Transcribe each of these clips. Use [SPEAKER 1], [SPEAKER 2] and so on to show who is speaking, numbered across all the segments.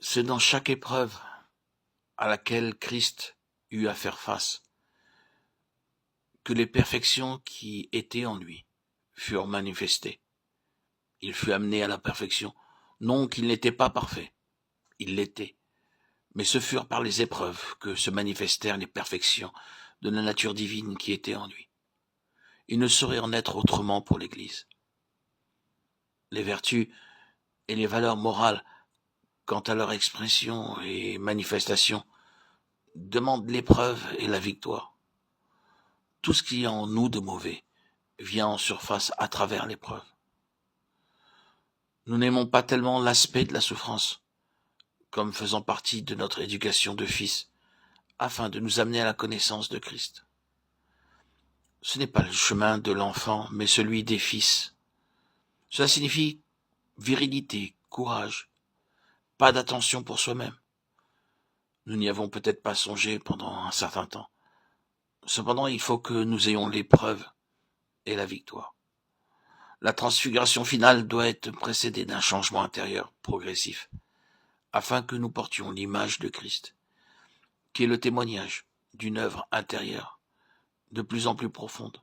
[SPEAKER 1] C'est dans chaque épreuve à laquelle Christ eut à faire face que les perfections qui étaient en lui furent manifestées. Il fut amené à la perfection, non qu'il n'était pas parfait, il l'était, mais ce furent par les épreuves que se manifestèrent les perfections de la nature divine qui était en lui. Il ne saurait en être autrement pour l'Église. Les vertus et les valeurs morales, quant à leur expression et manifestation, demandent l'épreuve et la victoire. Tout ce qui est en nous de mauvais vient en surface à travers l'épreuve. Nous n'aimons pas tellement l'aspect de la souffrance, comme faisant partie de notre éducation de fils, afin de nous amener à la connaissance de Christ. Ce n'est pas le chemin de l'enfant, mais celui des fils. Cela signifie virilité, courage, pas d'attention pour soi-même. Nous n'y avons peut-être pas songé pendant un certain temps. Cependant, il faut que nous ayons l'épreuve et la victoire. La transfiguration finale doit être précédée d'un changement intérieur progressif, afin que nous portions l'image de Christ, qui est le témoignage d'une œuvre intérieure de plus en plus profonde.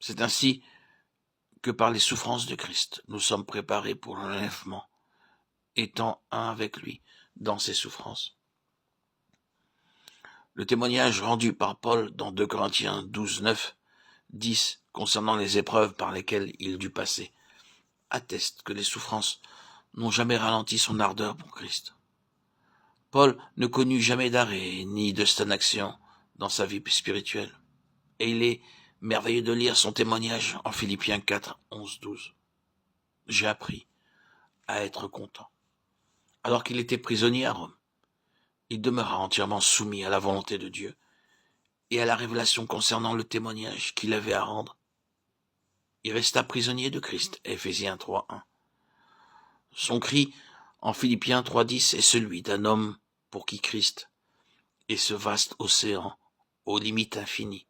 [SPEAKER 1] C'est ainsi que par les souffrances de Christ, nous sommes préparés pour l'enlèvement, étant un avec lui dans ses souffrances. Le témoignage rendu par Paul dans 2 Corinthiens 12, 9, 10, concernant les épreuves par lesquelles il dut passer, atteste que les souffrances n'ont jamais ralenti son ardeur pour Christ. Paul ne connut jamais d'arrêt ni de stagnation dans sa vie spirituelle, et il est merveilleux de lire son témoignage en Philippiens 4, 11, 12. J'ai appris à être content. Alors qu'il était prisonnier à Rome, il demeura entièrement soumis à la volonté de Dieu et à la révélation concernant le témoignage qu'il avait à rendre. Il resta prisonnier de Christ, Éphésiens 3, 1. Son cri en Philippiens 3, 10 est celui d'un homme pour qui Christ est ce vaste océan aux limites infinies,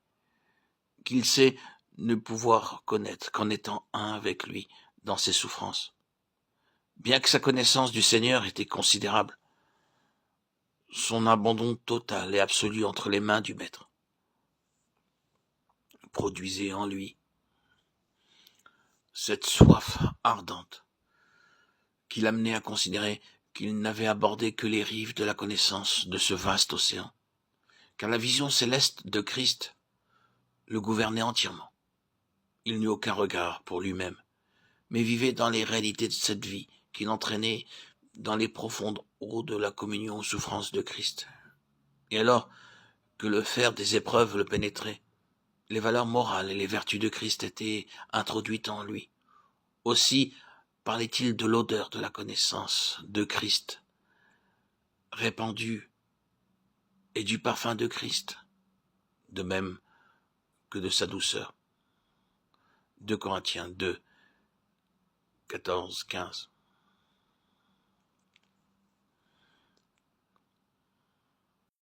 [SPEAKER 1] qu'il sait ne pouvoir connaître qu'en étant un avec lui dans ses souffrances. Bien que sa connaissance du Seigneur était considérable, son abandon total et absolu entre les mains du Maître produisait en lui cette soif ardente qui l'amenait à considérer qu'il n'avait abordé que les rives de la connaissance de ce vaste océan, car la vision céleste de Christ le gouvernait entièrement. Il n'eut aucun regard pour lui-même, mais vivait dans les réalités de cette vie qui l'entraînait dans les profondes eaux de la communion aux souffrances de Christ. Et alors que le fer des épreuves le pénétrait, les valeurs morales et les vertus de Christ étaient introduites en lui. Aussi parlait-il de l'odeur de la connaissance de Christ, répandue, et du parfum de Christ, de même que de sa douceur. 2 Corinthiens 2, 14, 15.